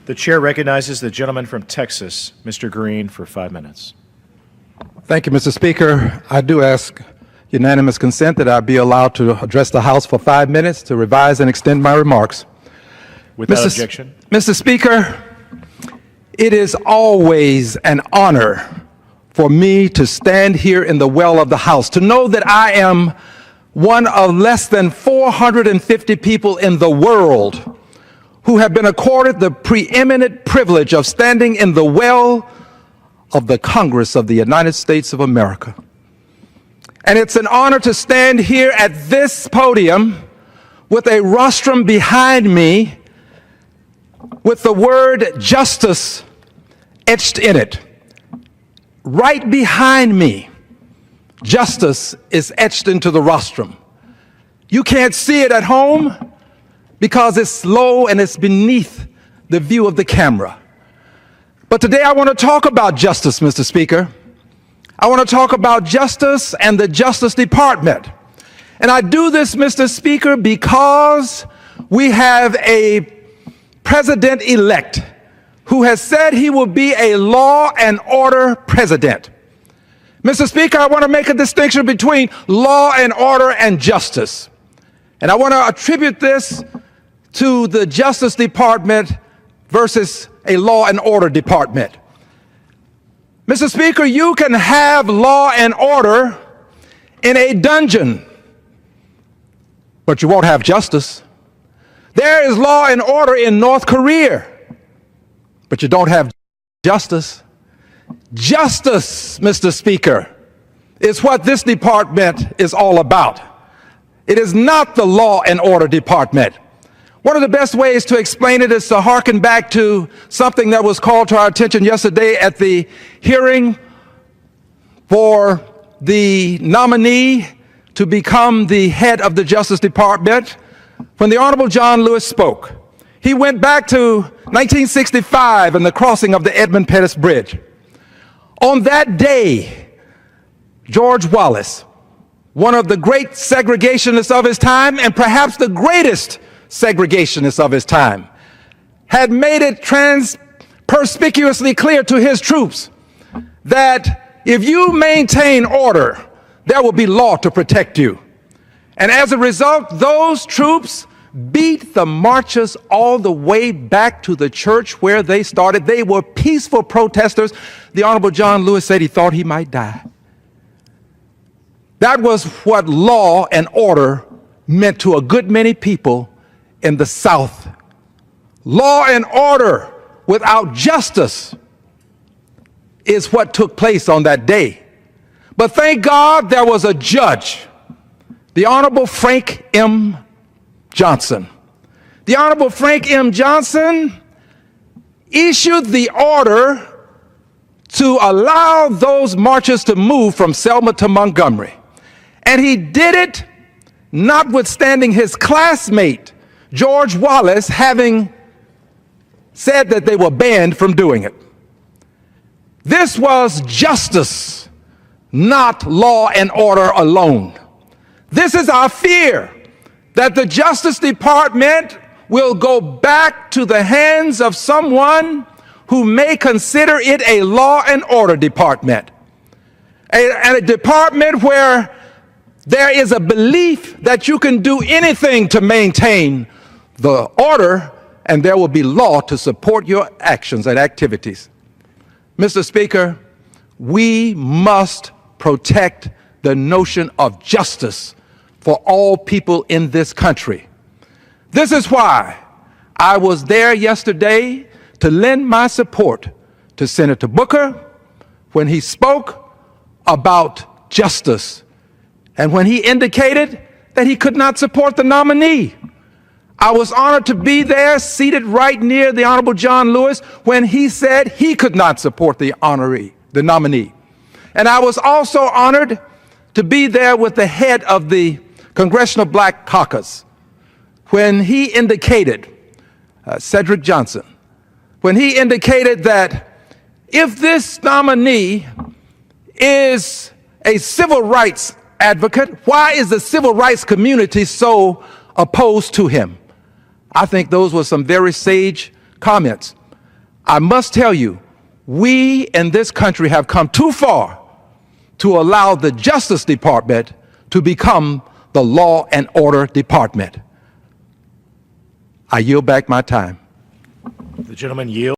The chair recognizes the gentleman from Texas, Mr. Green, for 5 minutes. Thank you, Mr. Speaker. I do ask unanimous consent that I be allowed to address the House for 5 minutes to revise and extend my remarks. Without objection. Mr. Speaker, it is always an honor for me to stand here in the well of the House, to know that I am one of less than 450 people in the world who have been accorded the preeminent privilege of standing in the well of the Congress of the United States of America. And it's an honor to stand here at this podium with a rostrum behind me with the word justice etched in it. Right behind me, justice is etched into the rostrum. You can't see it at home because it's low and it's beneath the view of the camera. But today I want to talk about justice, Mr. Speaker. I want to talk about justice and the Justice Department. And I do this, Mr. Speaker, because we have a president-elect who has said he will be a law and order president. Mr. Speaker, I want to make a distinction between law and order and justice. And I want to attribute this to the Justice Department versus a law and order department. Mr. Speaker, you can have law and order in a dungeon, but you won't have justice. There is law and order in North Korea, but you don't have justice. Justice, Mr. Speaker, is what this department is all about. It is not the law and order department. One of the best ways to explain it is to hearken back to something that was called to our attention yesterday at the hearing for the nominee to become the head of the Justice Department. When the Honorable John Lewis spoke, he went back to 1965 and the crossing of the Edmund Pettus Bridge. On that day, George Wallace, one of the great segregationists of his time and perhaps the greatest segregationists of his time, had made it perspicuously clear to his troops that if you maintain order, there will be law to protect you. And as a result, those troops beat the marchers all the way back to the church where they started. They were peaceful protesters. The Honorable John Lewis said he thought he might die. That was what law and order meant to a good many people in the South. Law and order without justice is what took place on that day. But thank God there was a judge, the Honorable Frank M. Johnson. The Honorable Frank M. Johnson issued the order to allow those marchers to move from Selma to Montgomery. And he did it notwithstanding his classmate, George Wallace, having said that they were banned from doing it. This was justice, not law and order alone. This is our fear, that the Justice Department will go back to the hands of someone who may consider it a law and order department, a department where there is a belief that you can do anything to maintain the order, and there will be law to support your actions and activities. Mr. Speaker, we must protect the notion of justice for all people in this country. This is why I was there yesterday to lend my support to Senator Booker when he spoke about justice and when he indicated that he could not support the nominee. I was honored to be there, seated right near the Honorable John Lewis, when he said he could not support the nominee. And I was also honored to be there with the head of the Congressional Black Caucus when he indicated, Cedric Johnson, when he indicated that if this nominee is a civil rights advocate, why is the civil rights community so opposed to him? I think those were some very sage comments. I must tell you, we in this country have come too far to allow the Justice Department to become the Law and Order Department. I yield back my time. The gentleman yields.